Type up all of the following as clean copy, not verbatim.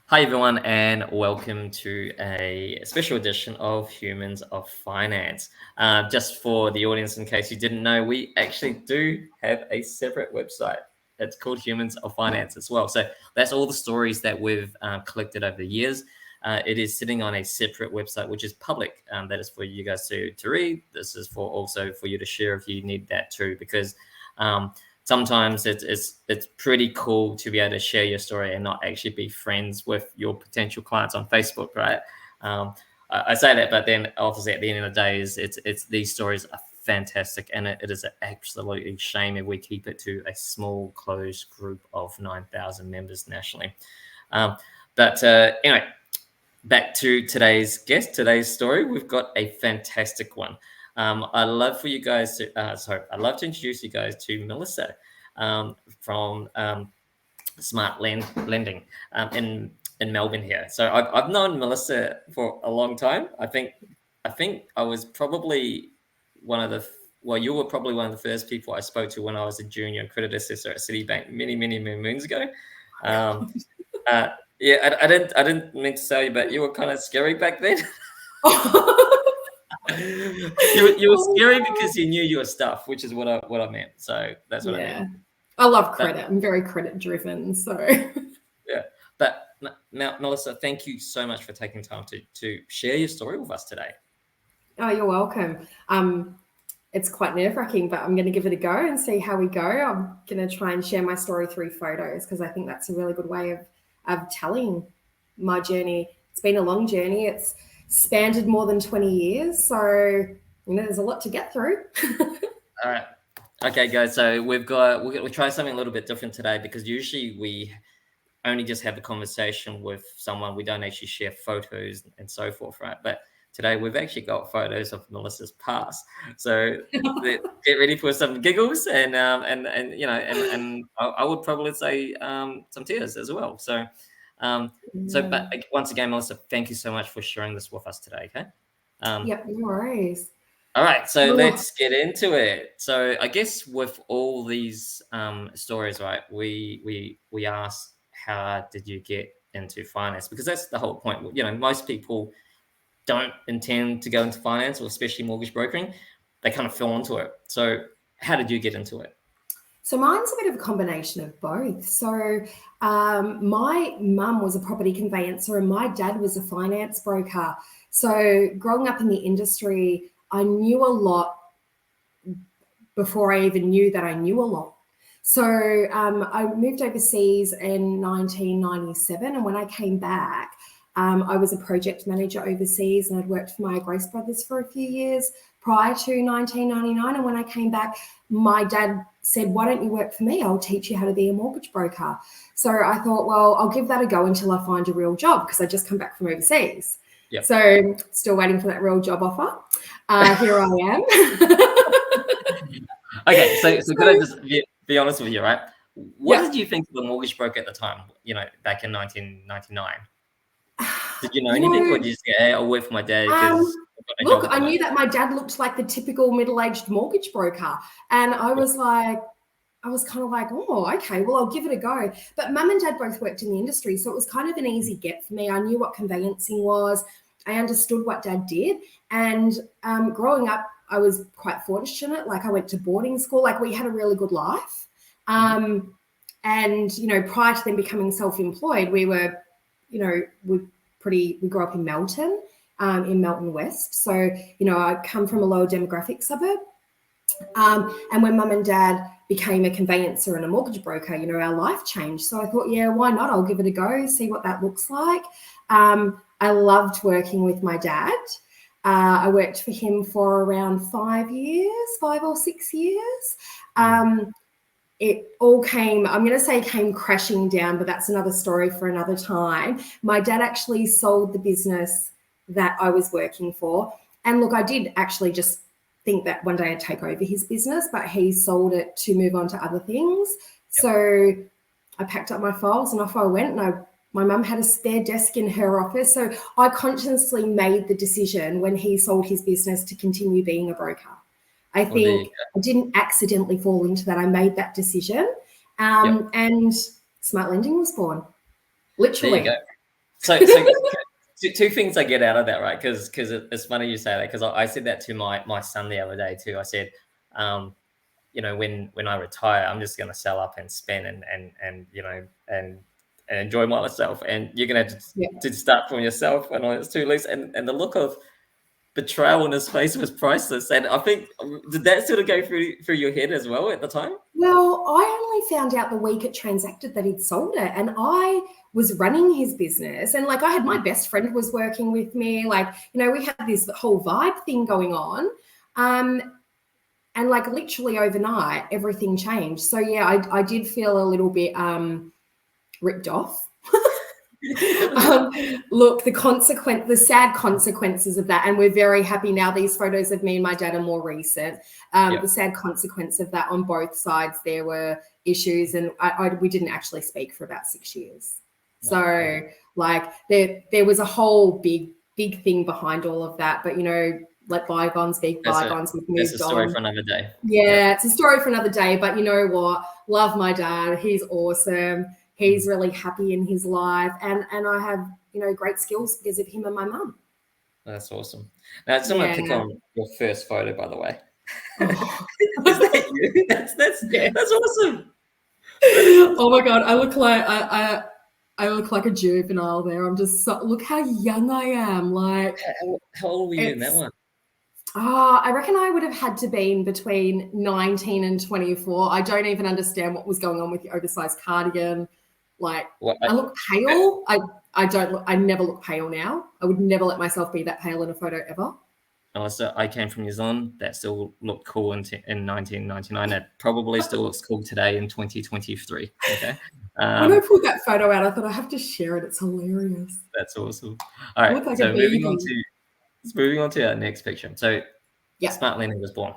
Hi, everyone, and welcome to a special edition of Humans of Finance. Just for the audience, in case you didn't know, we actually do have a separate website. It's called Humans of Finance as well. So that's all the stories that we've collected over the years. It is sitting on a separate website, which is public. That is for you guys to read. This is for also for you to share if you need that too, because sometimes it's pretty cool to be able to share your story and not actually be friends with your potential clients on Facebook, right? I say that, but then obviously at the end of the day, it's these stories are fantastic, and it is an absolutely shame if we keep it to a small closed group of 9,000 members nationally. But anyway, back to today's guest, today's story. We've got a fantastic one. I'd love for you guys to, I'd love to introduce you guys to Melissa from Smart Lending in Melbourne here. So I've known Melissa for a long time. I think I was probably one of the you were probably one of the first people I spoke to when I was a junior credit assessor at Citibank many moons ago. Yeah, I didn't mean to tell you, but you were kind of scary back then. you were scary because you knew your stuff, which is what I meant. So that's what I meant. I love credit. I'm very credit driven. So yeah. But Melissa, thank you so much for taking time to share your story with us today. Oh, you're welcome. It's quite nerve-wracking, but I'm going to give it a go and see how we go. I'm going to try and share my story through photos because I think that's a really good way of telling my journey. It's been a long journey. It's spanned more than 20 years. So, there's a lot to get through. All right. Okay, guys. So we'll try something a little bit different today because usually we only just have a conversation with someone. We don't actually share photos and so forth, right? But today we've actually got photos of Melissa's past. So get ready for some giggles and I would probably say some tears as well. So but once again, Melissa, thank you so much for sharing this with us today. Okay. Yep, no worries. All right, so let's get into it. So I guess with all these stories, right, we ask, how did you get into finance? Because that's the whole point. Most people don't intend to go into finance, or especially mortgage brokering. They kind of fell into it. So how did you get into it? So mine's a bit of a combination of both. So my mum was a property conveyancer and my dad was a finance broker. So growing up in the industry, I knew a lot before I even knew that I knew a lot. So I moved overseas in 1997, and when I came back, I was a project manager overseas, and I'd worked for my Grace Brothers for a few years prior to 1999. And when I came back, my dad said, "Why don't you work for me? I'll teach you how to be a mortgage broker." So I thought, well, I'll give that a go until I find a real job, because I just come back from overseas. Yep. So still waiting for that real job offer. Here I am. Okay, so could I just be honest with you, right? What did you think of the mortgage broker at the time, back in 1999? Did you know anything, or did you just say, "Hey, I'll work for my dad"? Look, I knew that my dad looked like the typical middle-aged mortgage broker. And I was kind of like, oh, okay, well, I'll give it a go. But mum and dad both worked in the industry, so it was kind of an easy get for me. I knew what conveyancing was. I understood what dad did. And growing up, I was quite fortunate. Like, I went to boarding school. Like, we had a really good life. And, prior to them becoming self-employed, we were, we grew up in Melton West. So, I come from a lower demographic suburb. And when mum and dad became a conveyancer and a mortgage broker, our life changed. So I thought, yeah, why not? I'll give it a go, see what that looks like. I loved working with my dad. I worked for him for around 5 or 6 years. It all came crashing down, but that's another story for another time. My dad actually sold the business that I was working for. And look, I did actually just think that one day I'd take over his business, but he sold it to move on to other things. Yep. So I packed up my files and off I went, and my mum had a spare desk in her office. So I consciously made the decision when he sold his business to continue being a broker. I think I didn't accidentally fall into that. I made that decision. And Smart Lending was born. Literally. There you go. So two things I get out of that, right? Because it's funny you say that, because I said that to my son the other day too. I said, you know, when I retire, I'm just going to sell up and spend and you know and enjoy myself, and you're going to have to start from yourself and on it's too loose. And the look of betrayal on his face was priceless. And I think, did that sort of go through your head as well at the time? Well, I only found out the week it transacted that he'd sold it, and I was running his business, and like I had my best friend was working with me, like, you know, we had this whole vibe thing going on, and like literally overnight everything changed. So yeah, I did feel a little bit ripped off. Look, the sad consequences of that, and we're very happy now. These photos of me and my dad are more recent. The sad consequence of that on both sides, there were issues, and we didn't actually speak for about 6 years. So like there was a whole big thing behind all of that, but you know, let bygones be bygones. We've moved on. That's a story for another day. Yeah, it's a story for another day, but you know what? Love my dad. He's awesome. He's really happy in his life, and I have, you know, great skills because of him and my mum. That's awesome. Now, someone click on your first photo, by the way. Oh. Is that you? That's awesome. Oh my god, I look like a juvenile there. I'm just look how young I am. Like, how old were you in that one? I reckon I would have had to be in between 19 and 24. I don't even understand what was going on with the oversized cardigan. Like, I look pale. I never look pale now. I would never let myself be that pale in a photo ever. Oh, so I came from New Zealand. That still looked cool in 1999. That probably still looks cool today in 2023. Okay. When I pulled that photo out, I thought I have to share it. It's hilarious. That's awesome. All right. Like so moving on to our next picture. So Smart Lending was born.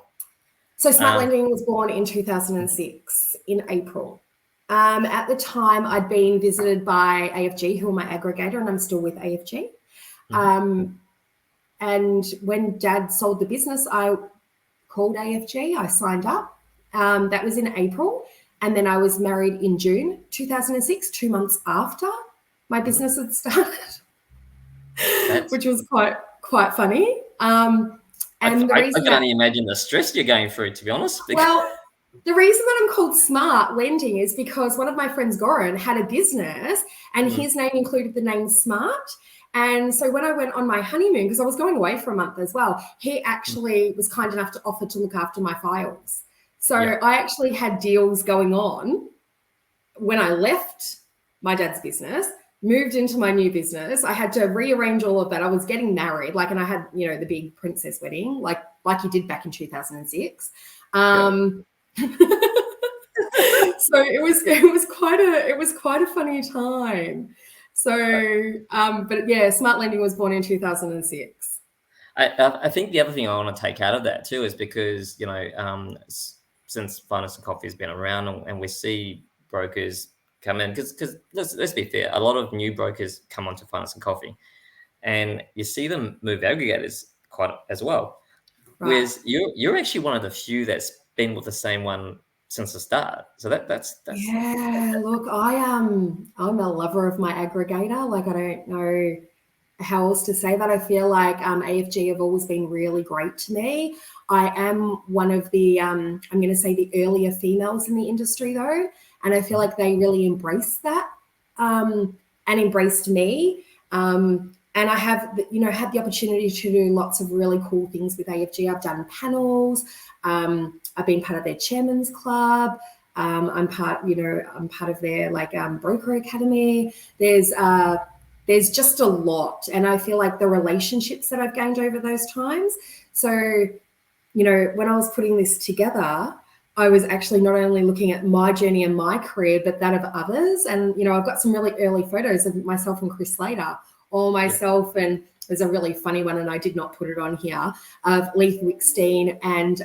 So Smart Lending was born in 2006 in April. At the time, I'd been visited by AFG, who are my aggregator, and I'm still with AFG. And when Dad sold the business, I called AFG. I signed up. That was in April. And then I was married in June 2006, 2 months after my business had started, which was quite funny. And I can only imagine the stress you're going through, to be honest. Well, the reason that I'm called Smart Lending is because one of my friends, Goran, had a business and his name included the name Smart. And so when I went on my honeymoon, because I was going away for a month as well, he actually was kind enough to offer to look after my files. So I actually had deals going on when I left my dad's business, moved into my new business. I had to rearrange all of that. I was getting married, and I had, you know, the big princess wedding, like you did back in 2006. So it was quite a funny time. So, but yeah, Smart Lending was born in 2006. I think the other thing I want to take out of that too is because, you know, since Finance and Coffee has been around and we see brokers come in, because let's be fair, a lot of new brokers come onto Finance and Coffee, and you see them move aggregators quite as well. Right. Whereas you're actually one of the few that's been with the same one since the start. So that's look, I'm a lover of my aggregator. Like, I don't know how else to say that. I feel like AFG have always been really great to me. I am one of the I'm going to say the earlier females in the industry though, and I feel like they really embraced that and embraced me. And I have, you know, had the opportunity to do lots of really cool things with AFG. I've done panels. I've been part of their chairman's club. I'm part of their broker academy. There's just a lot, and I feel like the relationships that I've gained over those times. So, you know, when I was putting this together, I was actually not only looking at my journey and my career, but that of others. And, you know, I've got some really early photos of myself and Chris Slater, or myself, and there's a really funny one, and I did not put it on here, of Leith Wickstein and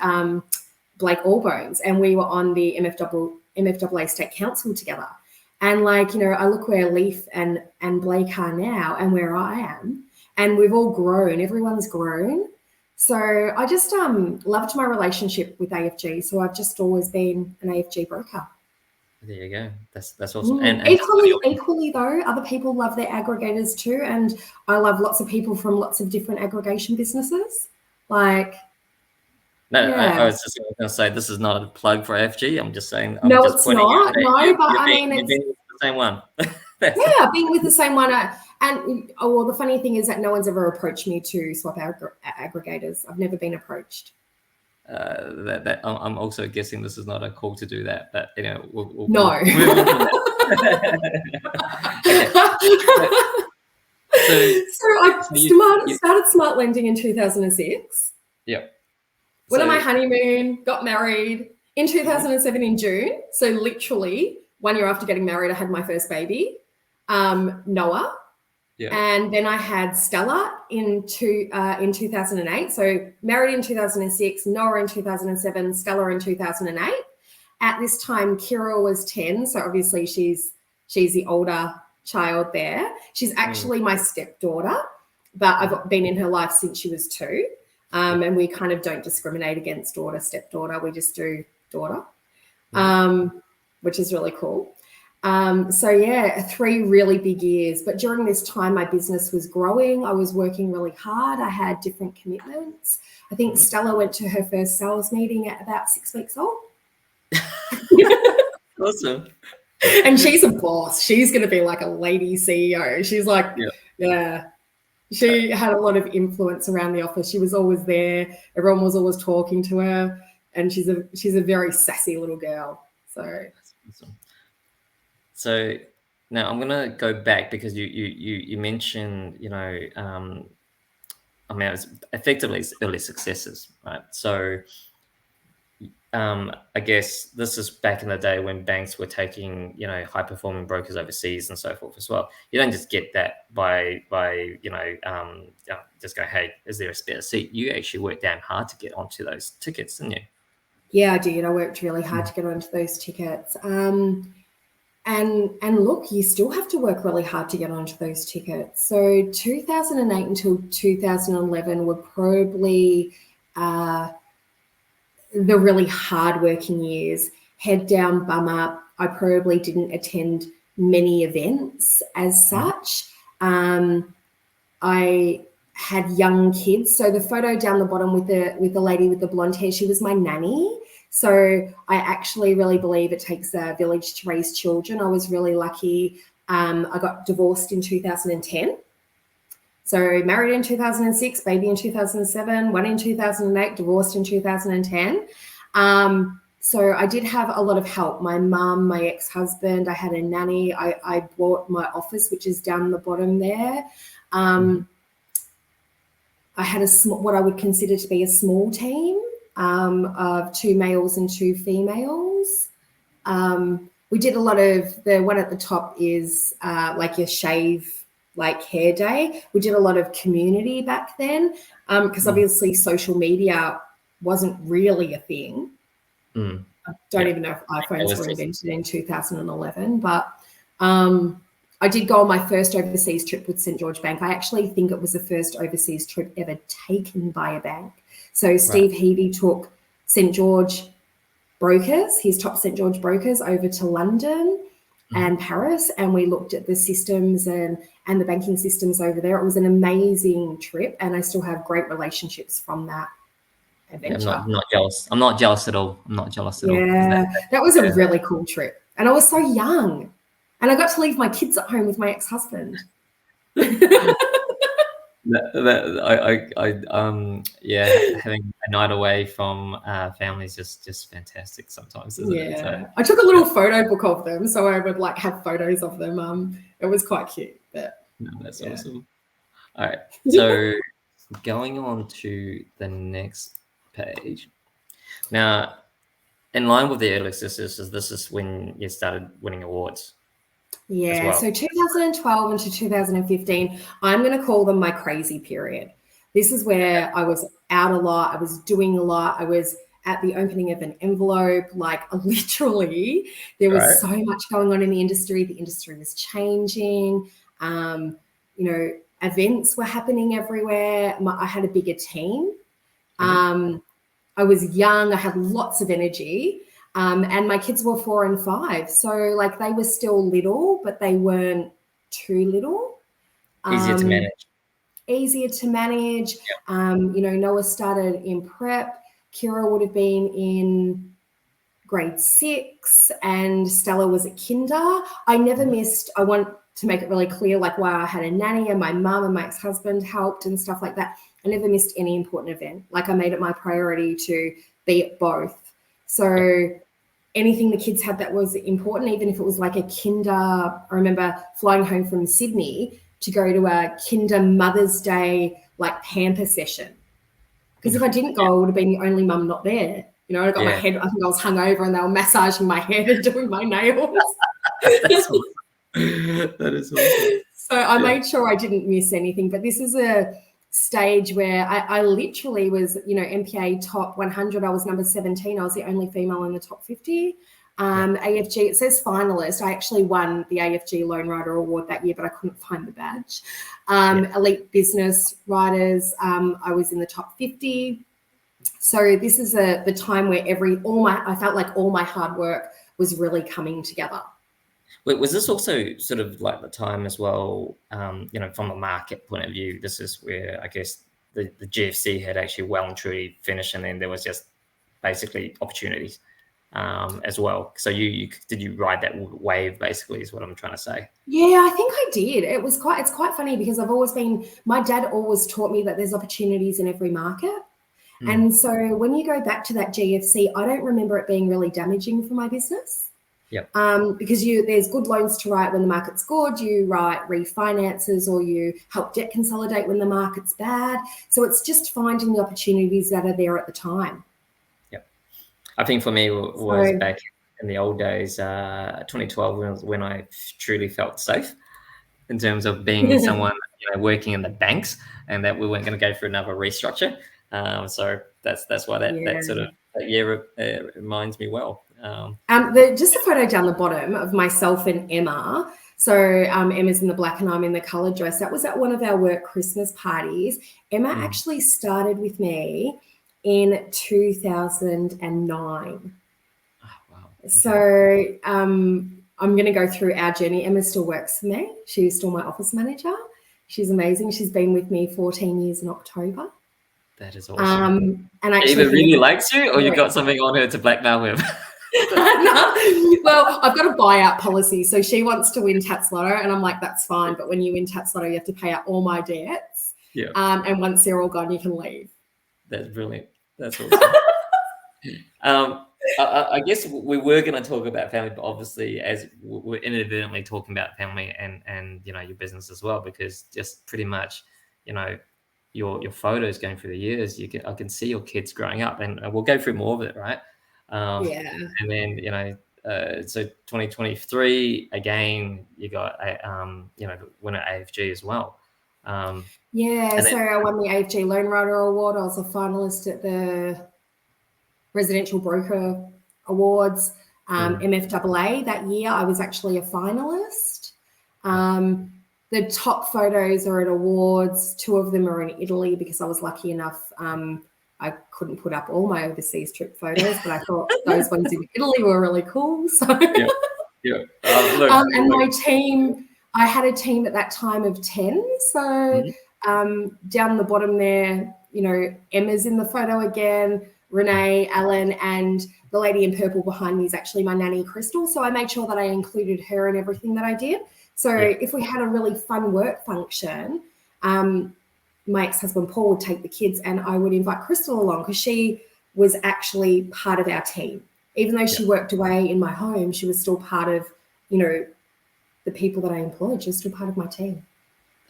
Blake Allbones, and we were on the MFAA State Council together. And like, you know, I look where Leith and Blake are now and where I am, and we've all grown, everyone's grown. So I just loved my relationship with AFG. So I've just always been an AFG broker. There you go. That's awesome. And Equally though, other people love their aggregators too, and I love lots of people from lots of different aggregation businesses. Like, no, yeah. I was just going to say this is not a plug for FG. I'm just saying. I'm No, just it's pointing not. out that No, but I mean, you've been with the same one. yeah, being with the same one. And well, the funny thing is that no one's ever approached me to swap aggregators. I've never been approached. I'm also guessing this is not a call to do that, but we'll no. Move on from that. So I started Smart Lending in 2006. Yep. Went on my honeymoon, got married in 2007 in June. So literally 1 year after getting married, I had my first baby, Noah. Yeah. And then I had Stella in 2008. So married in 2006, Noah in 2007, Stella in 2008. At this time, Kira was 10. So obviously she's the older child there. She's actually my stepdaughter, but I've been in her life since she was 2. And we kind of don't discriminate against daughter, stepdaughter. We just do daughter, which is really cool. So yeah, 3 really big years. But during this time, my business was growing. I was working really hard. I had different commitments. I think Stella went to her first sales meeting at about 6 weeks old. Awesome. And she's a boss. She's going to be like a lady CEO. She's like, yeah. She had a lot of influence around the office. She was always there. Everyone was always talking to her. And she's a very sassy little girl. So that's awesome. So now I'm gonna go back because you mentioned I mean, it's effectively early successes, right? So I guess this is back in the day when banks were taking high performing brokers overseas and so forth as well. You don't just get that by just go, hey, is there a spare seat? You actually worked damn hard to get onto those tickets, didn't you? Yeah, I did. I worked really hard to get onto those tickets. And look, you still have to work really hard to get onto those tickets. So 2008 until 2011 were probably the really hard-working years. Head down, bum up. I probably didn't attend many events as such. I had young kids. So the photo down the bottom with the lady with the blonde hair, she was my nanny. So I actually really believe it takes a village to raise children. I was really lucky. I got divorced in 2010. So married in 2006, baby in 2007, one in 2008, divorced in 2010. So I did have a lot of help. My mum, my ex-husband, I had a nanny. I bought my office, which is down the bottom there. I had what I would consider to be a small team of 2 males and 2 females. We did a lot of, the one at the top is like your shave, like hair day. We did a lot of community back then because obviously social media wasn't really a thing. I don't even know if iPhones were invented in 2011, but I did go on my first overseas trip with St. George Bank. I actually think it was the first overseas trip ever taken by a bank. So Steve Heavey took St. George brokers, his top St. George brokers, over to London and Paris, and we looked at the systems and the banking systems over there. It was an amazing trip, and I still have great relationships from that adventure. Yeah, I'm not jealous. I'm not jealous at all. I'm not jealous at all. Yeah, that was a really cool trip. And I was so young. And I got to leave my kids at home with my ex-husband. Having a night away from family is just fantastic sometimes, isn't it? So, I took a little photo book of them, so I would like have photos of them. It was quite cute. But that's awesome. All right, so going on to the next page. Now, in line with the early successes, this is when you started winning awards. Yeah, so 2012 into 2015, I'm going to call them my crazy period. This is where I was out a lot. I was doing a lot. I was at the opening of an envelope, like literally there was so much going on in the industry. The industry was changing. Events were happening everywhere. I had a bigger team. I was young. I had lots of energy. And my kids were 4 and 5. So like they were still little, but they weren't too little. Easier to manage. Easier to manage. Yep. You know, Noah started in prep. Kira would have been in grade 6 and Stella was at kinder. I never missed, I want to make it really clear, like why I had a nanny and my mum and my ex-husband helped and stuff like that. I never missed any important event. Like I made it my priority to be at both. So anything the kids had that was important, even if it was like a kinder, I remember flying home from Sydney to go to a kinder Mother's Day like pamper session. Because if I didn't go, I would have been the only mum not there. You know, I got my head, I think I was hungover and they were massaging my head and doing my nails. That's awesome. That is awesome. So I made sure I didn't miss anything. But this is a stage where I literally was, you know, MPA top 100. I was number 17. I was the only female in the top 50. AFG, it says finalist. I actually won the AFG Lone Rider Award that year, but I couldn't find the badge. Elite Business Riders, I was in the top 50. So this is the time where I felt like all my hard work was really coming together. Wait, was this also sort of like the time as well, you know, from a market point of view, this is where I guess the GFC had actually well and truly finished, and then there was just basically opportunities as well. So did you ride that wave basically is what I'm trying to say? Yeah, I think I did. It's quite funny because my dad always taught me that there's opportunities in every market. And so when you go back to that GFC, I don't remember it being really damaging for my business. Because there's good loans to write when the market's good, you write refinances or you help debt consolidate when the market's bad. So it's just finding the opportunities that are there at the time. I think for me was back in the old days, 2012 when I truly felt safe in terms of being someone, you know, working in the banks and that we weren't going to go through another restructure. So that's why that sort of that year reminds me well. Just a photo down the bottom of myself and Emma. So Emma's in the black and I'm in the coloured dress. That was at one of our work Christmas parties. Emma actually started with me in 2009. Oh, wow. So I'm going to go through our journey. Emma still works for me. She's still my office manager. She's amazing. She's been with me 14 years in October. That is awesome. And actually, she either really likes you or you got something on her to blackmail with. Well, I've got a buyout policy. So she wants to win Tats Lotto and I'm like, that's fine. But when you win Tats Lotto, you have to pay out all my debts. And once they're all gone, you can leave. That's brilliant. That's awesome. I guess we were going to talk about family, but obviously as we're inadvertently talking about family and you know, your business as well, because just pretty much, you know, your photos going through the years, I can see your kids growing up, and we'll go through more of it, right? And then, you know, so 2023 again, you got you know, the winner AFG as well. So I won the AFG Lone Rider Award. I was a finalist at the Residential Broker Awards. MFAA that year, I was actually a finalist. The top photos are at awards. 2 of them are in Italy because I was lucky enough. I couldn't put up all my overseas trip photos, but I thought those ones in Italy were really cool. So, and my team, I had a team at that time of 10. So down the bottom there, you know, Emma's in the photo again, Renee, Alan, and the lady in purple behind me is actually my nanny, Crystal. So I made sure that I included her in everything that I did. So if we had a really fun work function, my ex-husband Paul would take the kids and I would invite Crystal along because she was actually part of our team. Even though she worked away in my home, she was still part of, you know, the people that I employed. She was still part of my team.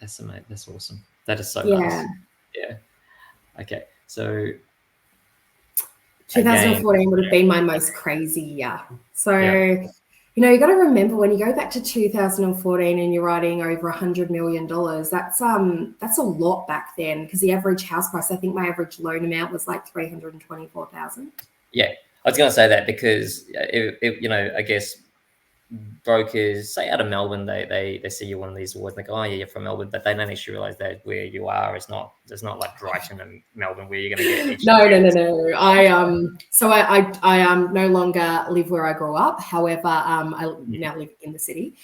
That's amazing. That's awesome. That is so nice. Yeah. Okay. So 2014 would have been my most crazy year. So, you know, you got to remember when you go back to 2014 and you're writing over $100 million, that's a lot back then because the average house price, I think my average loan amount was like $324,000. Yeah, I was going to say that because, you know, I guess brokers, say out of Melbourne, they see you one of these awards, and they go, oh yeah, you're from Melbourne, but they don't actually realize that where you are is not, there's not like Brighton and Melbourne where you're going to get each. No. I no longer live where I grew up. However, I now live in the city.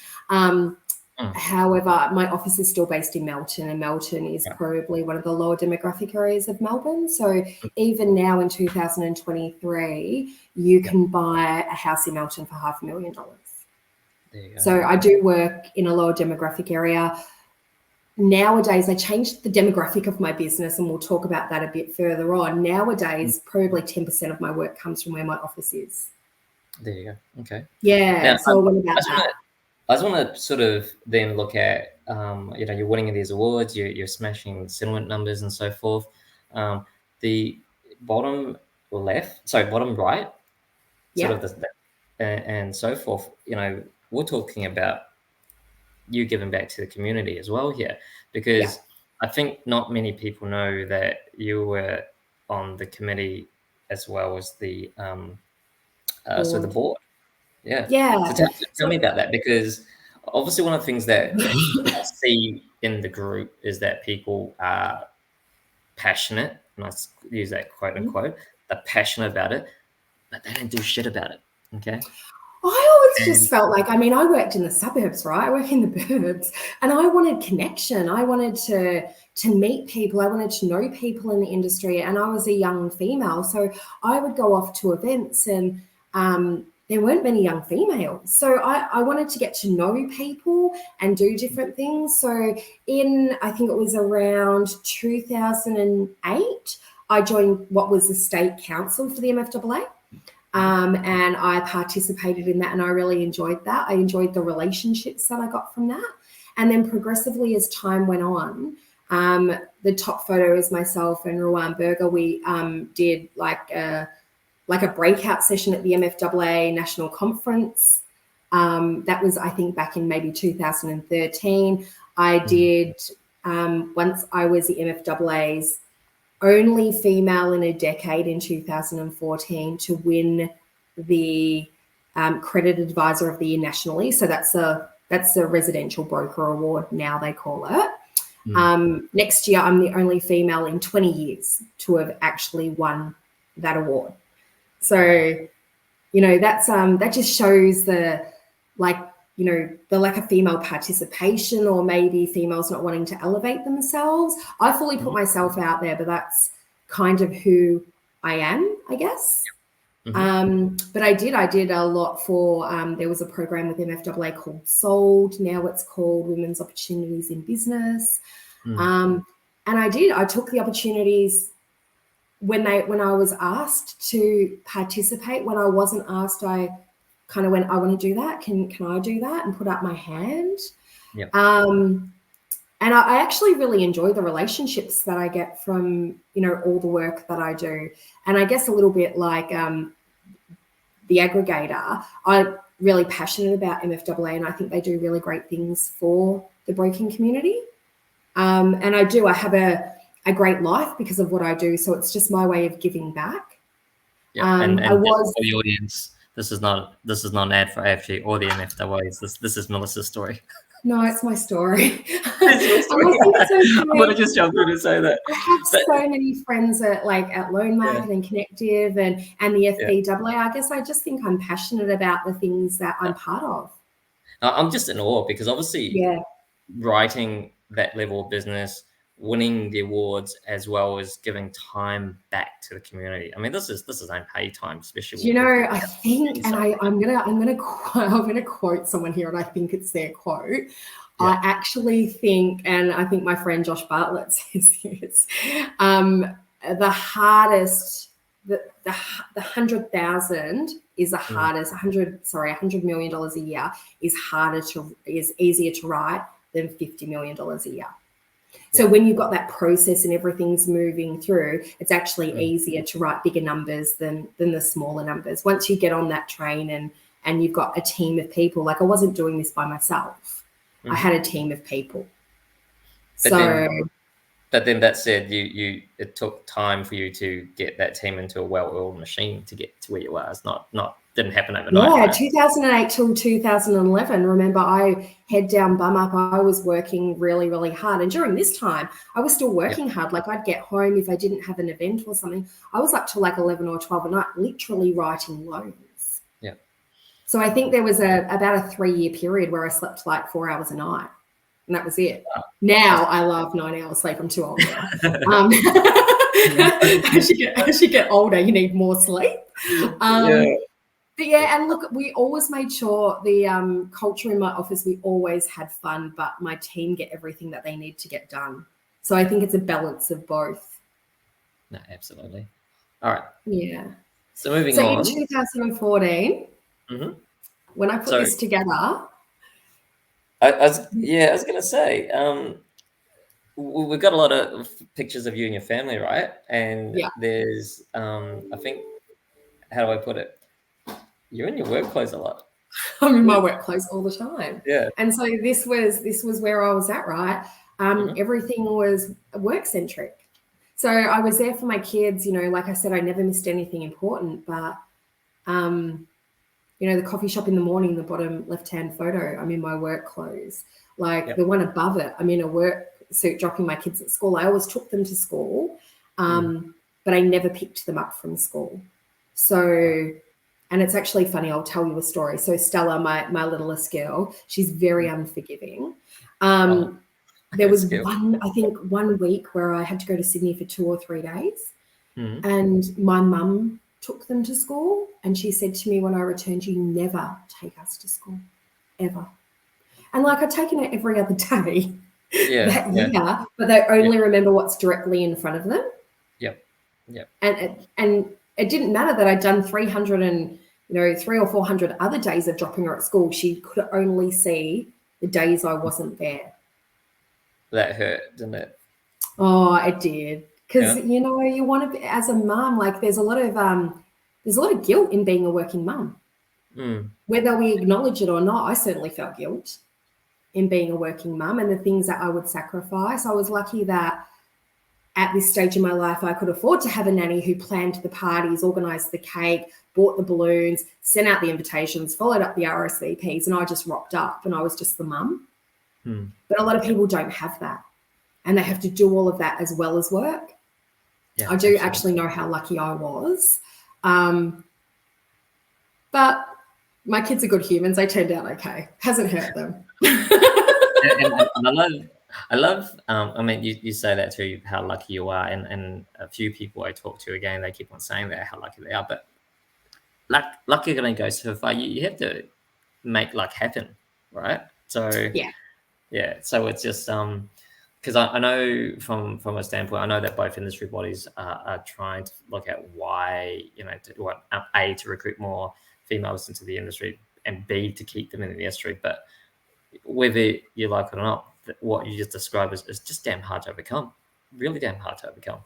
However, my office is still based in Melton, and Melton is probably one of the lower demographic areas of Melbourne. So even now in 2023, you can buy a house in Melton for $500,000. There you go. So I do work in a lower demographic area. Nowadays, I changed the demographic of my business, and we'll talk about that a bit further on. Nowadays, probably 10% of my work comes from where my office is. There you go. Okay. Yeah. Now, so what about that? I just want to sort of then look at, you're winning these awards, you're smashing settlement numbers and so forth. The bottom right, sort of and so forth. We're talking about you giving back to the community as well here, because I think not many people know that you were on the committee as well as the the board. Yeah. So tell me about that, because obviously one of the things that I see in the group is that people are passionate, and I use that quote unquote, they're passionate about it, but they don't do shit about it. Okay. I always just felt like, I worked in the suburbs, right? I work in the burbs, and I wanted connection. I wanted to meet people. I wanted to know people in the industry, and I was a young female. So I would go off to events, and there weren't many young females. So I wanted to get to know people and do different things. So I think it was around 2008, I joined what was the state council for the MFAA. And I participated in that, and I really enjoyed that. I enjoyed the relationships that I got from that. And then progressively, as time went on, the top photo is myself and Ruan Berger. We did like a breakout session at the MFAA National Conference. That was, I think, back in maybe 2013. I did, once I was the MFAA's only female in a decade in 2014 to win the Credit Advisor of the Year nationally. So that's a residential broker award now, they call it. Next year, I'm the only female in 20 years to have actually won that award. So, that's that just shows the lack of female participation, or maybe females not wanting to elevate themselves. I fully put myself out there, but that's kind of who I am, I guess. But I did a lot for, there was a program with MFAA called SOLD. Now it's called Women's Opportunities in Business. And I took the opportunities when I was asked to participate. When I wasn't asked, I kind of went, I want to do that. Can I do that? And put up my hand. And I actually really enjoy the relationships that I get from, all the work that I do. And I guess a little bit like the aggregator, I'm really passionate about MFAA, and I think they do really great things for the broking community. And I have a great life because of what I do. So it's just my way of giving back. And for the audience, this is not an ad for AFG or the MFAA. This is Melissa's story. No, it's my story. It's your story. I want to just jump in and say that. I have so many friends at Loan Market and Connective and the FBAA. I guess I just think I'm passionate about the things that I'm part of. I'm just in awe, because obviously writing that level of business, winning the awards, as well as giving time back to the community. This is unpaid time, especially. I think, and I'm gonna quote someone here, and I think it's their quote. I actually think, and I think my friend Josh Bartlett says this, the hardest, the 100,000 is the hardest. $100 million a year is easier to write than $50 million a year. So when you've got that process and everything's moving through, it's actually easier to write bigger numbers than the smaller numbers. Once you get on that train and you've got a team of people, I wasn't doing this by myself. I had a team of people. But then that said, it took time for you to get that team into a well-oiled machine to get to where you are. It's not didn't happen overnight. Yeah, Right? 2008 till 2011. Remember, I head down, bum up. I was working really, really hard. And during this time, I was still working hard. Like I'd get home if I didn't have an event or something. I was up to like 11 or 12 at night, literally writing loans. Yeah. So I think there was about a 3-year period where I slept like 4 hours a night. And that was it. Wow. Now I love 9 hours sleep. I'm too old now. As you get older, you need more sleep. But yeah, and look, we always made sure the culture in my office, we always had fun, but my team get everything that they need to get done. So I think it's a balance of both. No, absolutely. All right. Yeah. So moving on. So in 2014, when I put this together. I was going to say, we've got a lot of pictures of you and your family, right? And there's, I think, how do I put it? You're in your work clothes a lot. I'm in my work clothes all the time. Yeah. And so this was where I was at, right? Everything was work centric. So I was there for my kids, you know, like I said, I never missed anything important, but you know, the coffee shop in the morning, the bottom left-hand photo, I'm in my work clothes. Like the one above it, I'm in a work suit dropping my kids at school. I always took them to school, but I never picked them up from school. So, and it's actually funny, I'll tell you a story. So Stella, my littlest girl, she's very unforgiving. There was one week where I had to go to Sydney for 2 or 3 days, and my mum took them to school, and she said to me when I returned, "You never take us to school, ever." And like I'd taken it every other day that year, but they only remember what's directly in front of them. And it didn't matter that I'd done 300 or 400 other days of dropping her at school. She could only see the days I wasn't there. That hurt, didn't it? Oh, it did. Because you know, you want to, as a mum, like there's a lot of guilt in being a working mum. Whether we acknowledge it or not, I certainly felt guilt in being a working mum and the things that I would sacrifice. I was lucky that at this stage in my life, I could afford to have a nanny who planned the parties, organised the cake, bought the balloons, sent out the invitations, followed up the RSVPs, and I just rocked up and I was just the mum. But a lot of people don't have that, and they have to do all of that as well as work. I do actually know how lucky I was. But my kids are good humans. They turned out okay. Hasn't hurt them. and I love. I mean, you say that too, how lucky you are, and a few people I talk to, again, they keep on saying that, how lucky they are. But luck is going to go so far. You have to make luck happen, right? So so it's just because I know from a standpoint, I know that both industry bodies are trying to look at why, you know, to recruit more females into the industry, and B, to keep them in the industry. But whether you like it or not, what you just described is just damn hard to overcome. Really damn hard to overcome.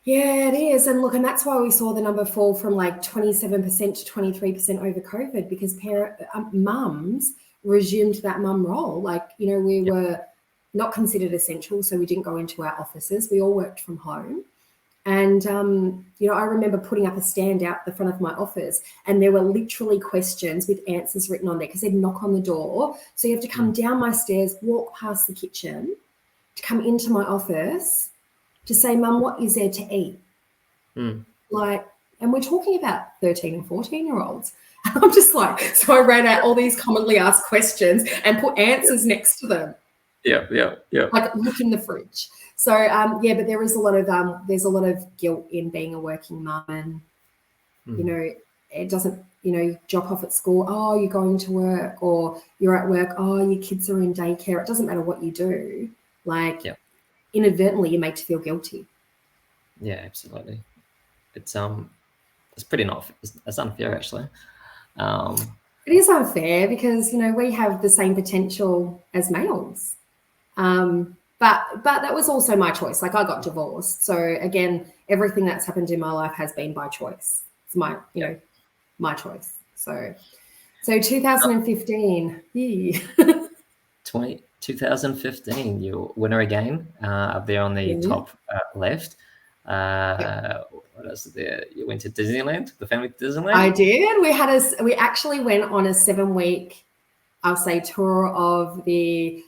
Yeah, it is. And look, and that's why we saw the number fall from like 27% to 23% over COVID, because mums resumed that mum role. Like, you know, we were not considered essential, so we didn't go into our offices. We all worked from home. And, you know, I remember putting up a stand out the front of my office, and there were literally questions with answers written on there, because they'd knock on the door. So you have to come down my stairs, walk past the kitchen to come into my office to say, "Mum, what is there to eat?" Like, and we're talking about 13 and 14-year-olds. I'm just like, so I ran out all these commonly asked questions and put answers next to them. Like, look in the fridge. So but there is a lot of guilt in being a working mum, and you know, it doesn't, you know, you drop off at school, oh, you're going to work, or you're at work, oh, your kids are in daycare. It doesn't matter what you do, like inadvertently you're made to feel guilty. Yeah, absolutely. It's pretty it's unfair, actually. It is unfair because, you know, we have the same potential as males. But that was also my choice. Like, I got divorced. So again, everything that's happened in my life has been by choice. It's my, you know, my choice. So 2015. 2015, you winner again, up there on the top left. What else is there? You went to Disneyland, the family to Disneyland? I did. We actually went on a 7-week, I'll say, tour of the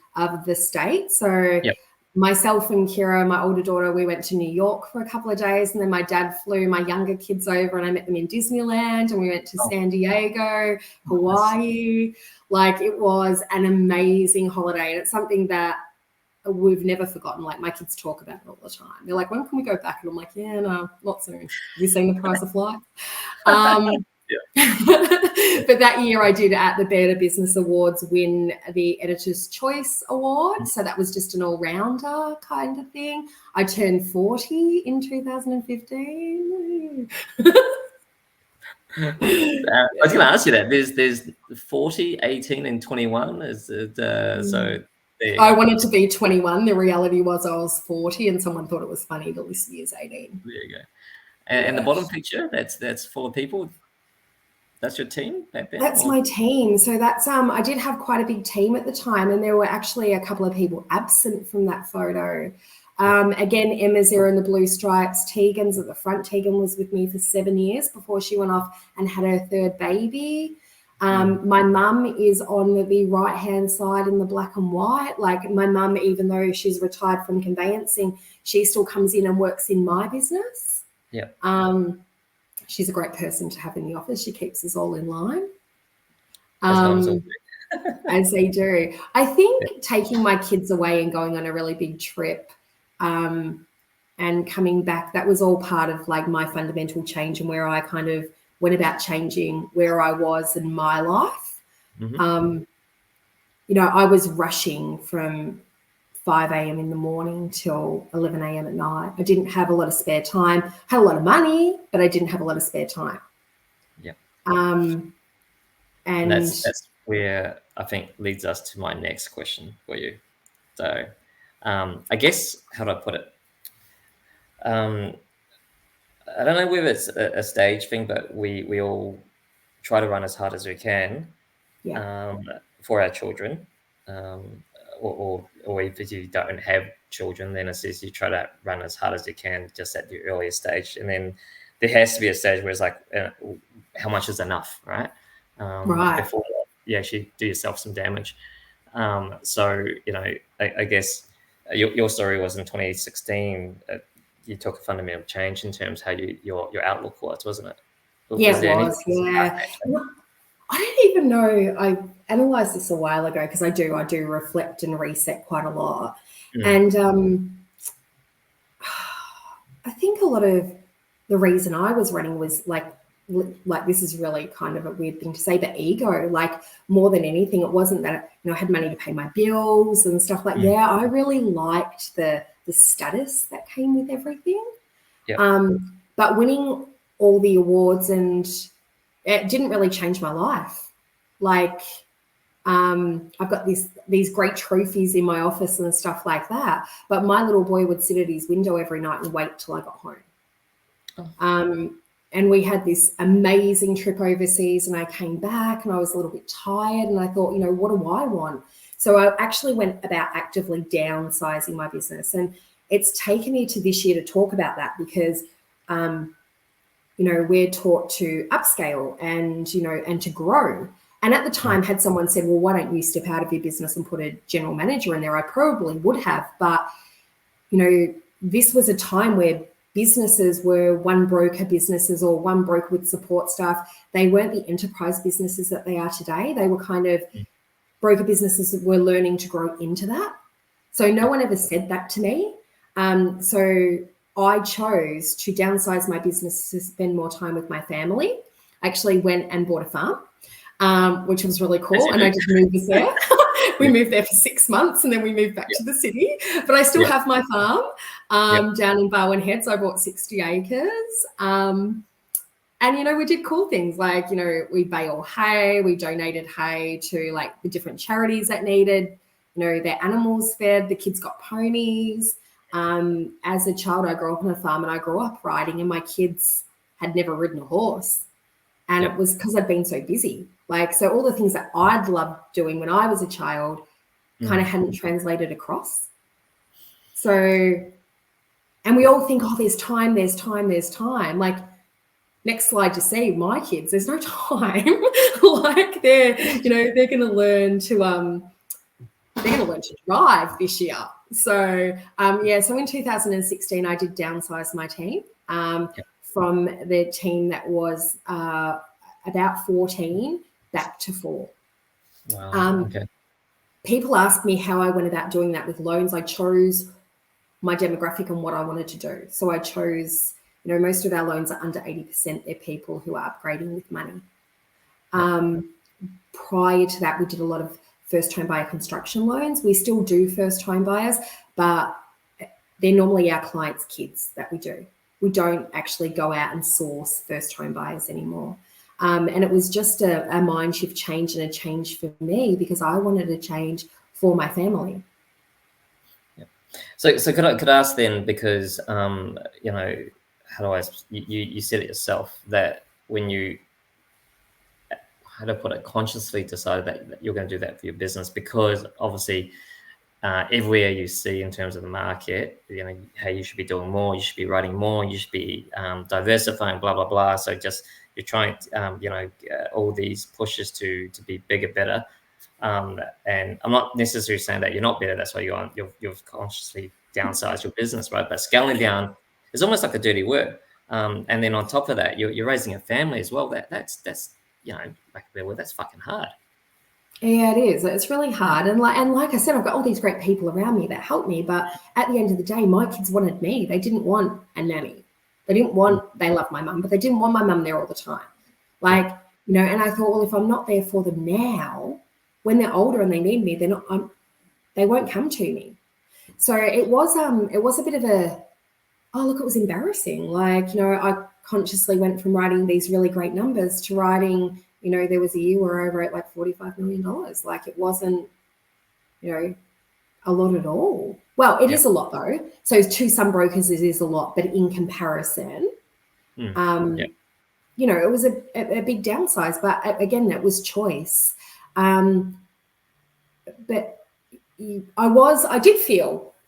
state. So myself and Kira, my older daughter, we went to New York for a couple of days, and then my dad flew my younger kids over, and I met them in Disneyland, and we went to San Diego, Hawaii. Like, it was an amazing holiday, and it's something that we've never forgotten. Like, my kids talk about it all the time. They're like, when can we go back? And I'm like, yeah, no, not soon. Have you seen the price of flights? But that year I did, at the Better Business Awards, win the Editor's Choice Award. So that was just an all-rounder kind of thing. I turned 40 in 2015. I was going to ask you that. There's 40, 18, and 21. Is it, so I wanted to be 21. The reality was I was 40, and someone thought it was funny to list me as 18. There you go. And the bottom picture, that's full of people. That's your team back then? That's my team. So that's I did have quite a big team at the time, and there were actually a couple of people absent from that photo. Again, Emma's there in the blue stripes. Tegan's at the front. Tegan was with me for 7 years before she went off and had her third baby. My mum is on the right-hand side in the black and white. Like, my mum, even though she's retired from conveyancing, she still comes in and works in my business. Yeah. She's a great person to have in the office. She keeps us all in line. As they do. I think taking my kids away and going on a really big trip and coming back, that was all part of like my fundamental change and where I kind of went about changing where I was in my life. You know, I was rushing from 5 a.m. in the morning till 11 a.m. at night. I didn't have a lot of spare time. I had a lot of money, but I didn't have a lot of spare time. Yeah. And that's where I think leads us to my next question for you. So I guess, how do I put it? I don't know whether it's a stage thing, but we all try to run as hard as we can for our children. Or if you don't have children, then it says you try to run as hard as you can just at the earliest stage. And then there has to be a stage where it's like, how much is enough, right? Before you actually do yourself some damage. So, you know, I guess your story was in 2016. You took a fundamental change in terms of how your outlook was, wasn't it? Yeah, it was. Yeah. I don't even know. I analysed this a while ago because I do reflect and reset quite a lot. And I think a lot of the reason I was running was like this is really kind of a weird thing to say, but ego, like more than anything. It wasn't that, you know, I had money to pay my bills and stuff like that. I really liked the status that came with everything. But winning all the awards, and it didn't really change my life. Like, I've got these great trophies in my office and stuff like that. But my little boy would sit at his window every night and wait till I got home. And we had this amazing trip overseas, and I came back and I was a little bit tired, and I thought, you know, what do I want? So I actually went about actively downsizing my business. And it's taken me to this year to talk about that because, you know, we're taught to upscale and, you know, and to grow. And at the time, had someone said, well, why don't you step out of your business and put a general manager in there? I probably would have. But, you know, this was a time where businesses were one broker businesses or one broker with support staff. They weren't the enterprise businesses that they are today. They were kind of broker businesses that were learning to grow into that. So no one ever said that to me. So I chose to downsize my business to spend more time with my family. I actually went and bought a farm, which was really cool. And I just moved us there. We moved there for 6 months and then we moved back to the city. But I still have my farm down in Barwon Heads. I bought 60 acres. And, you know, we did cool things like, you know, we bale hay. We donated hay to like the different charities that needed, you know, their animals fed. The kids got ponies. As a child, I grew up on a farm and I grew up riding, and my kids had never ridden a horse. And it was because I'd been so busy. Like, so all the things that I'd loved doing when I was a child kind of hadn't translated across. So And we all think, oh, there's time, there's time, there's time. Like, next slide to see my kids, there's no time. Like they're going to learn to drive this year. So so in 2016 I did downsize my team from the team that was about 14 back to 4. Wow. Okay. People ask me how I went about doing that with loans. I chose my demographic and what I wanted to do. So I chose, most of our loans are under 80%. They're people who are upgrading with money. Prior to that, we did a lot of first home buyer construction loans. We still do first home buyers, but they're normally our clients' kids that we do. We don't actually go out and source first home buyers anymore. And it was just a mind shift change and a change for me because I wanted a change for my family. Yeah. So could I ask then, because how do you said it yourself that when you, how to put it, consciously decided that you're going to do that for your business, because obviously everywhere you see in terms of the market, hey, you should be doing more, you should be writing more, you should be diversifying, blah blah blah. So just you're trying, all these pushes to be bigger, better. And I'm not necessarily saying that you're not better. That's why you've consciously downsized your business, right? But scaling down is almost like a dirty word. And then on top of that, you're raising a family as well. That's like a word, that's fucking hard. Yeah, it is. It's really hard. And like I said, I've got all these great people around me that help me. But at the end of the day, my kids wanted me. They didn't want a nanny. They love my mum, but they didn't want my mum there all the time. Like, and I thought, well, if I'm not there for them now, when they're older and they need me, they won't come to me. So it was a bit of a, oh, look, it was embarrassing. Like, I consciously went from writing these really great numbers to writing, there was a year where I wrote like $45 million. Like it wasn't, a lot at all. Well, it is a lot though. So to some brokers, it is a lot, but in comparison, it was a big downsize, but again, that was choice. But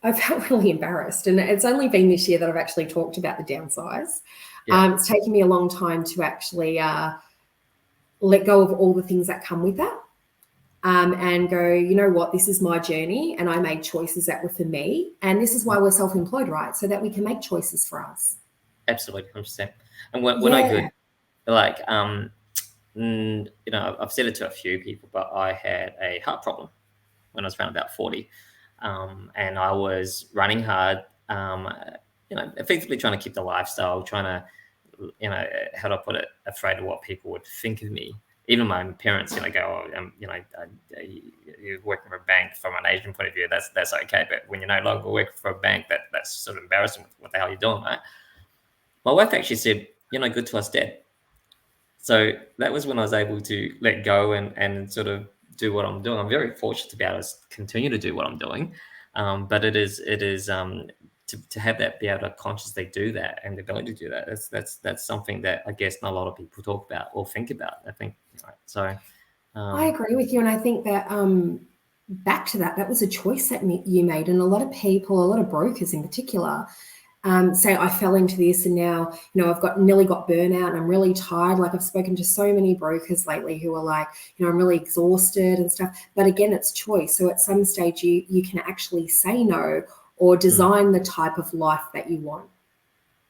I felt really embarrassed, and it's only been this year that I've actually talked about the downsize. It's taken me a long time to actually let go of all the things that come with that, and go, you know what, this is my journey, and I made choices that were for me, and this is why we're self-employed, right? So that we can make choices for us. Absolutely, 100%. And when I could, like, I've said it to a few people, but I had a heart problem when I was around about 40. And I was running hard, effectively trying to keep the lifestyle, trying to, how do I put it, afraid of what people would think of me. Even my parents, go, you're working for a bank. From an Asian point of view, that's okay. But when you're no longer working for a bank, that's sort of embarrassing. What the hell are you doing, right? My wife actually said, you're no good to us, Dad. So that was when I was able to let go and sort of do what I'm doing. I'm very fortunate to be able to continue to do what I'm doing, but it is to have that, be able to consciously do that, and the ability to do that. That's something that I guess not a lot of people talk about or think about. I think so. I agree with you, and I think that back to that was a choice that you made, and a lot of people, a lot of brokers in particular, say I fell into this and now, I've nearly got burnout and I'm really tired. Like I've spoken to so many brokers lately who are like, I'm really exhausted and stuff. But again, it's choice. So at some stage you can actually say no or design the type of life that you want.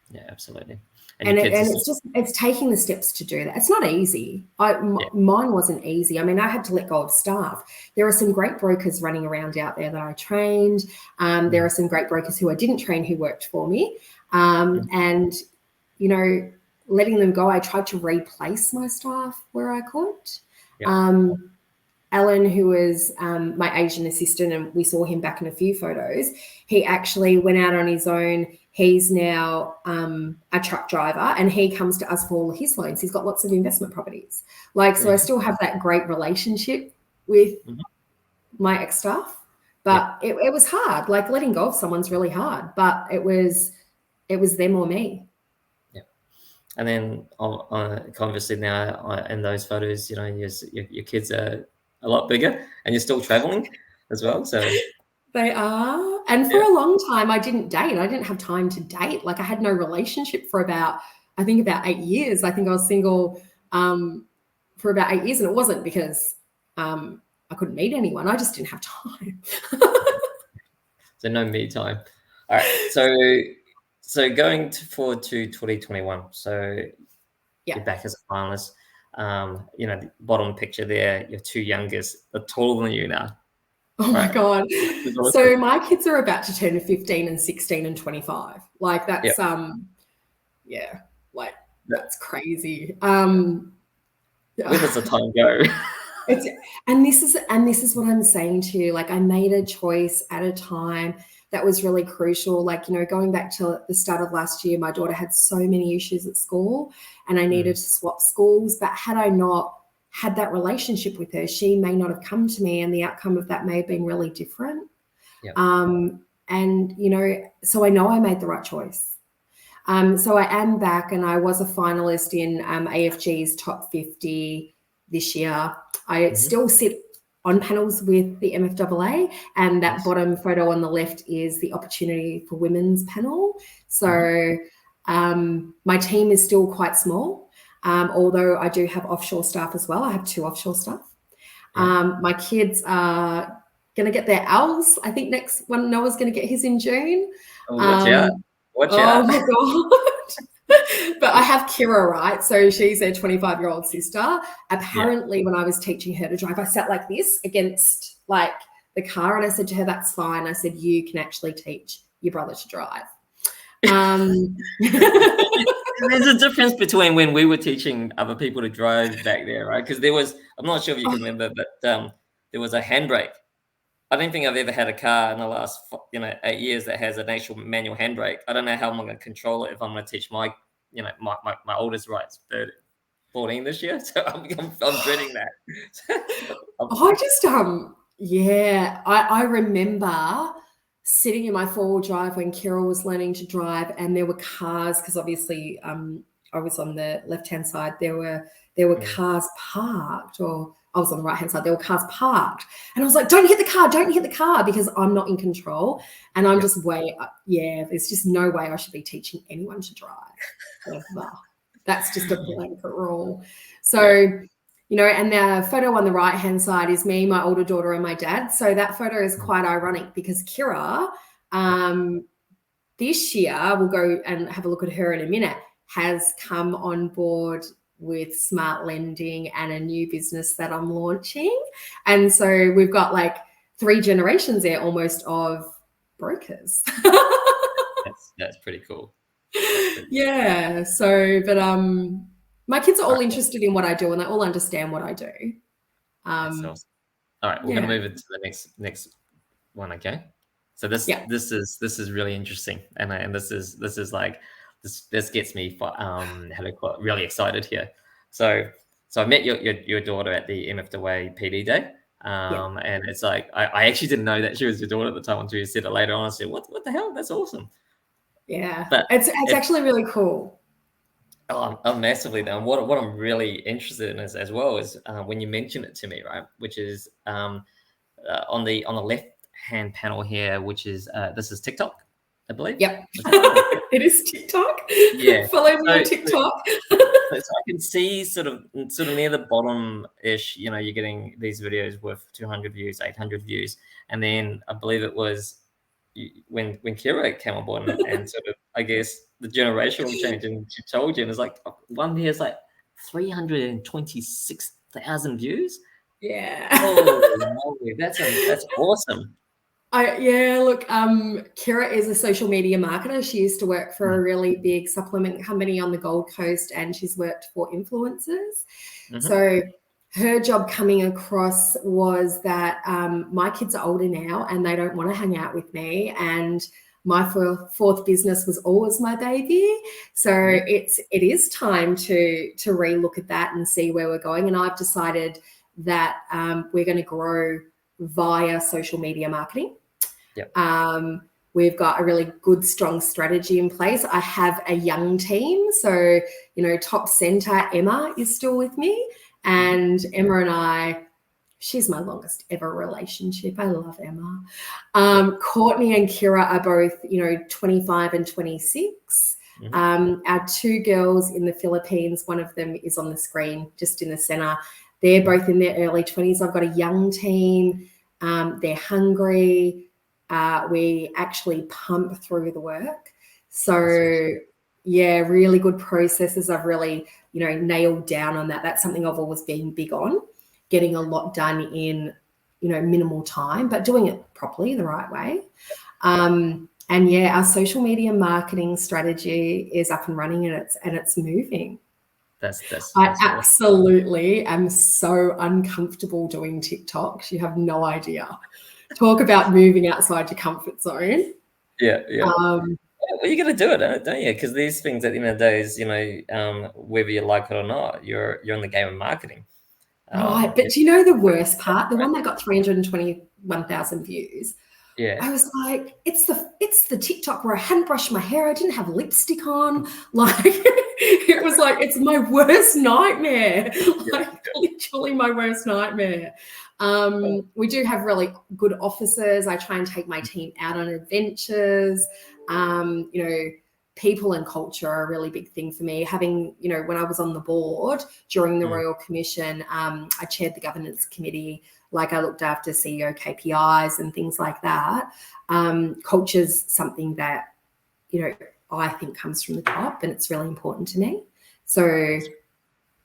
Yeah, absolutely. And it's taking the steps to do that. It's not easy. Mine wasn't easy. I mean, I had to let go of staff. There are some great brokers running around out there that I trained. There are some great brokers who I didn't train who worked for me. And, letting them go, I tried to replace my staff where I could. Alan, who was my Asian assistant, and we saw him back in a few photos, he actually went out on his own. He's now a truck driver, and he comes to us for all of his loans. He's got lots of investment properties. So I still have that great relationship with my ex-staff, but it was hard. Like letting go of someone's really hard, but it was them or me. And then obviously now in those photos, your kids are a lot bigger and you're still traveling as well. So They are. And for a long time, I didn't date. I didn't have time to date. Like I had no relationship for about 8 years. I think I was single for about 8 years. And it wasn't because I couldn't meet anyone. I just didn't have time. So no me time. All right. So going forward to 2021. So you're back as a finalist. The bottom picture there, your two youngest are taller than you now. Oh my God. So my kids are about to turn 15 and 16 and 25. Like that's that's crazy. Where does the time go? And this is what I'm saying to you. Like I made a choice at a time that was really crucial. Like, going back to the start of last year, my daughter had so many issues at school and I needed to swap schools. But had I not had that relationship with her, she may not have come to me and the outcome of that may have been really different. Yep. So I know I made the right choice. So I am back and I was a finalist in AFG's top 50 this year. I still sit on panels with the MFAA, and that bottom photo on the left is the Opportunity for Women's panel. So my team is still quite small, although I do have offshore staff as well. I have 2 offshore staff. My kids are going to get their owls. I think next one, Noah's going to get his in June. Watch out. Oh my God. But I have Kira, right? So she's a 25-year-old sister. Apparently, when I was teaching her to drive, I sat like this against like the car and I said to her, that's fine. I said, you can actually teach your brother to drive. There's a difference between when we were teaching other people to drive back there, right? Because I'm not sure if you can remember, but there was a handbrake. I don't think I've ever had a car in the last 8 years that has an actual manual handbrake. I don't know how I'm going to control it if I'm going to teach my oldest rides 14 this year. So I'm dreading that. I remember sitting in my 4-wheel drive when Kira was learning to drive, and there were cars because obviously I was on the left-hand side. There were cars parked, or I was on the right-hand side. There were cars parked. And I was like, don't hit the car, because I'm not in control. And I'm just there's just no way I should be teaching anyone to drive. Ever. That's just a blanket rule. So, and the photo on the right-hand side is me, my older daughter, and my dad. So that photo is quite ironic because Kira, this year, we'll go and have a look at her in a minute, has come on board with smart lending and a new business that I'm launching. And so we've got like 3 generations there almost of brokers. That's pretty cool. Yeah. So, but my kids are all interested in what I do and they all understand what I do. Awesome. All right, we're going to move into the next one, okay? So this is really interesting, and this is like this gets me really excited here. So I met your daughter at the MFAA PD Day, and it's like I actually didn't know that she was your daughter at the time until you said it later on. I said, what the hell? That's awesome. Yeah, but it's actually really cool. Oh, I'm massively down. What I'm really interested in as well is when you mention it to me, right? Which is on the left hand panel here, which is this is TikTok, I believe. Yep, it is TikTok. Yeah, follow me on TikTok. So I can see sort of near the bottom-ish, you're getting these videos with 200 views, 800 views, and then I believe it was when Kira came on board and sort of, I guess, the generational change, and she told you, and it's like one here is like 326,000 views. Yeah. Oh, that's awesome. Kira is a social media marketer. She used to work for a really big supplement company on the Gold Coast, and she's worked for influencers. So her job coming across was that my kids are older now and they don't want to hang out with me, and my fourth business was always my baby. So it is time to relook at that and see where we're going. And I've decided that we're going to grow via social media marketing. Yep. We've got a really good, strong strategy in place. I have a young team. So, top center, Emma is still with me. And Emma and I she's my longest ever relationship. I love Emma. Courtney and Kira are both, 25 and 26. Our two girls in the Philippines, one of them is on the screen just in the center. They're both in their early 20s. I've got a young team. They're hungry. We actually pump through the work. So yeah, really good processes. I've really, nailed down on that. That's something I've always been big on, getting a lot done in, minimal time, but doing it properly, the right way. And yeah, our social media marketing strategy is up and running, and it's moving. I absolutely am so uncomfortable doing TikToks. You have no idea. Talk about moving outside your comfort zone. Yeah. Well, you got to do it, don't you? Because these things, at the end of the day, is whether you like it or not, you're in the game of marketing. Right, but do you know the worst part? The one that got 321,000 views. Yeah. I was like, it's the TikTok where I hadn't brushed my hair, I didn't have lipstick on. Like, it was like, it's my worst nightmare. Like, literally my worst nightmare. We do have really good officers. I try and take my team out on adventures. People and culture are a really big thing for me. Having, when I was on the board during the Royal Commission, I chaired the governance committee. Like, I looked after CEO KPIs and things like that. Culture's something that, I think comes from the top, and it's really important to me. So,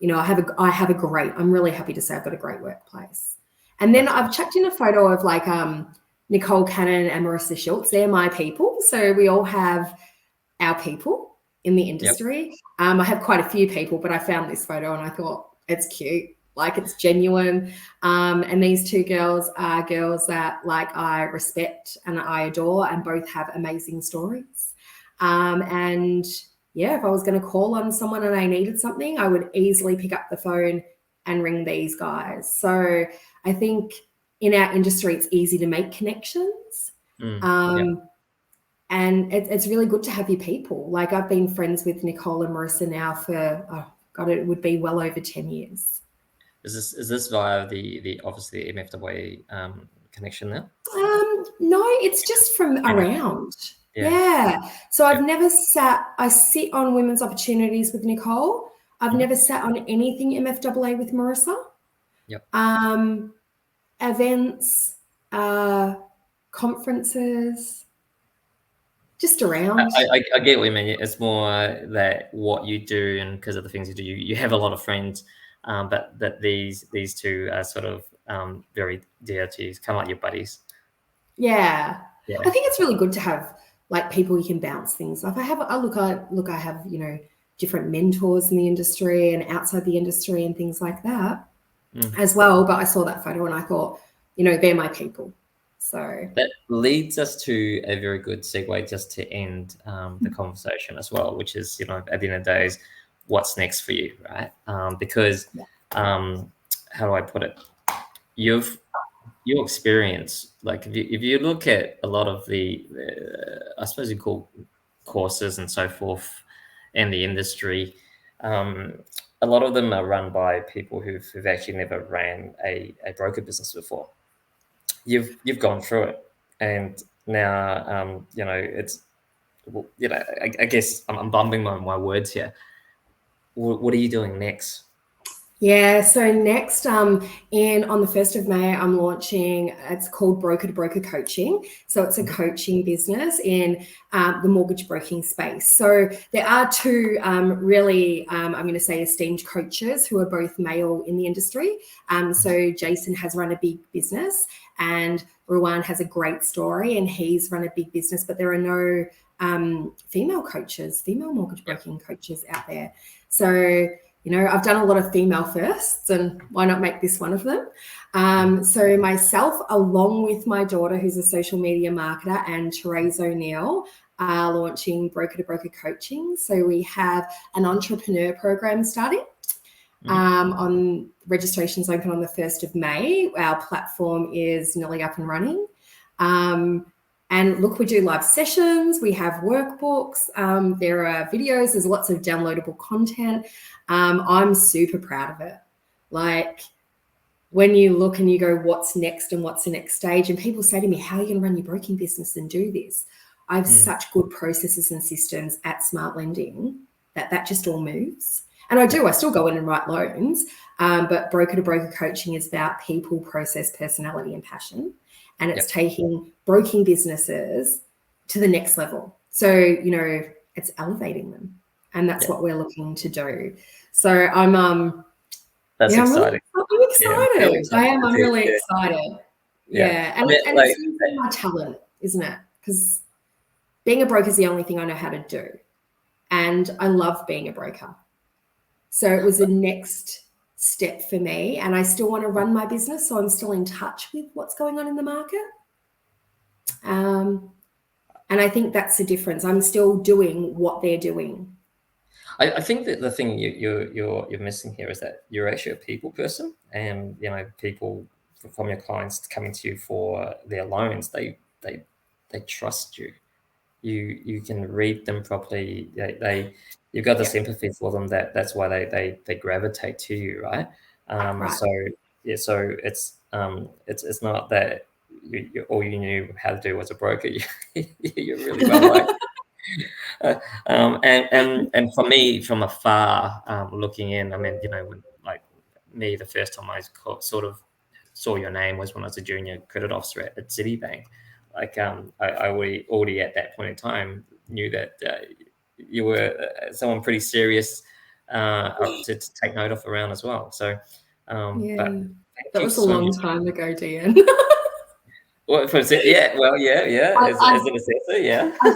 I'm really happy to say I've got a great workplace. And then I've chucked in a photo of like Nicole Cannon and Marissa Schultz. They're my people. So we all have our people in the industry. I have quite a few people, but I found this photo and I thought it's cute. Like, it's genuine. And these two girls are girls that, like, I respect and I adore, and both have amazing stories. And yeah, if I was going to call on someone and I needed something, I would easily pick up the phone and ring these guys. So I think in our industry, it's easy to make connections. And it's really good to have your people. Like, I've been friends with Nicole and Marissa now for, it would be well over 10 years. Is this via the obviously MFWA connection now? No, it's just from around. Yeah. So I've never I sit on women's opportunities with Nicole. I've never sat on anything MFAA with Marissa. Events, conferences, just around. I get what you mean. It's more that what you do, and because of the things you do, you have a lot of friends. But that these two are sort of very dear to you, kind of like your buddies. Yeah. I think it's really good to have like people you can bounce things off. I have different mentors in the industry and outside the industry and things like that as well. But I saw that photo and I thought, they're my people. So that leads us to a very good segue just to end the conversation as well, which is, at the end of the day, is what's next for you, right? Because how do I put it? Your experience, like if you look at a lot of the I suppose you call courses and so forth in the industry, a lot of them are run by people who've actually never ran a broker business before. You've gone through it, and now it's I guess I'm bumbling my words here. What are you doing next? Yeah, so next, on the 1st of May, I'm launching, it's called Broker to Broker Coaching. So it's a coaching business in the mortgage broking space. So there are two really, I'm going to say, esteemed coaches who are both male in the industry. So Jason has run a big business, and Ruwan has a great story, and he's run a big business, but there are no female mortgage broking coaches out there. So I've done a lot of female firsts, and why not make this one of them? So myself, along with my daughter, who's a social media marketer, and Therese O'Neill, are launching Broker to Broker Coaching. So we have an entrepreneur program starting. On registrations open on the 1st of May. Our platform is nearly up and running. And look, we do live sessions, we have workbooks, there are videos, there's lots of downloadable content. I'm super proud of it. Like, when you look and you go, what's next and what's the next stage? And people say to me, how are you going to run your broking business and do this? I have such good processes and systems at Smart Lending that just all moves. And I still go in and write loans, but broker to broker coaching is about people, process, personality, and passion. And it's taking broking businesses to the next level. So, you know, it's elevating them. And that's what we're looking to do. So I'm That's exciting. I'm excited. I am. I'm really excited. Yeah. And it's using my talent, isn't it? Because being a broker is the only thing I know how to do. And I love being a broker. So it was the next step for me. And I still want to run my business. So I'm still in touch with what's going on in the market. And I think that's the difference. I'm still doing what they're doing. I think that the thing you're missing here is that you're actually a people person, and you know, people from your clients coming to you for their loans, they trust you. You can read them properly. You've got this empathy for them, that's why they gravitate to you, right? Right. So it's not that you all you knew how to do was a broker. You're really well liked. And for me, from afar, looking in, I mean, you know, when, like me, the first time I sort of saw your name was when I was a junior credit officer at Citibank. Like, I already at that point in time knew that you were someone pretty serious to take note of around as well. So, but that was a long time ago, Dean. Well, yeah. Well, yeah. As an assessor, yeah. I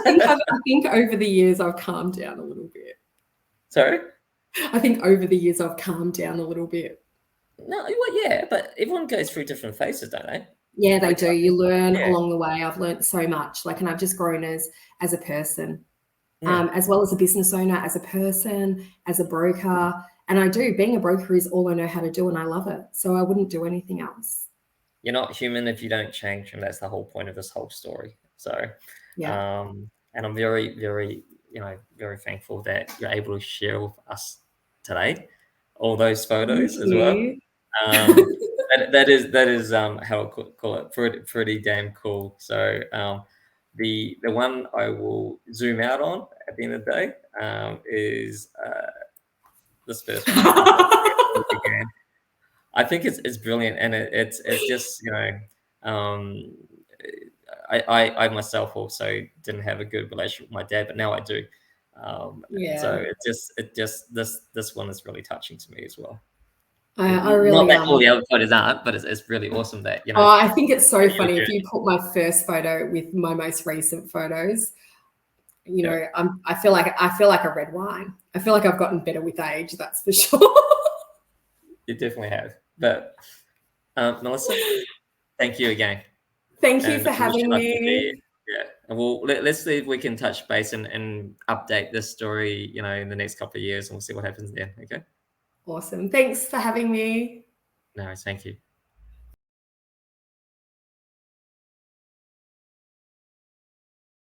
think over the years I've calmed down a little bit. Sorry? I think over the years I've calmed down a little bit. No, well, yeah, but everyone goes through different phases, don't they? Yeah, they do. You learn along the way. I've learned so much. Like, and I've just grown as a person, as well as a business owner, as a person, as a broker. And I do. Being a broker is all I know how to do, and I love it. So I wouldn't do anything else. You're not human if you don't change, and that's the whole point of this whole story. So, and I'm very, very, you know, very thankful that you're able to share with us today all those photos as well. That is how I call it, pretty damn cool. So the one I will zoom out on at the end of the day is this first one. Again. I think it's brilliant, and it's just, you know, I myself also didn't have a good relationship with my dad, but now I do. So it just this one is really touching to me as well. I really not that all the other photos aren't, but it's really awesome that, you know. Oh, I think it's so funny if you put my first photo with my most recent photos. You know, I feel like a red wine. I feel like I've gotten better with age. That's for sure. You definitely have. But Melissa, thank you again. Thank you for having me. Yeah, and let's see if we can touch base and update this story, you know, in the next couple of years, and we'll see what happens there. Okay. Awesome. Thanks for having me. No, thank you.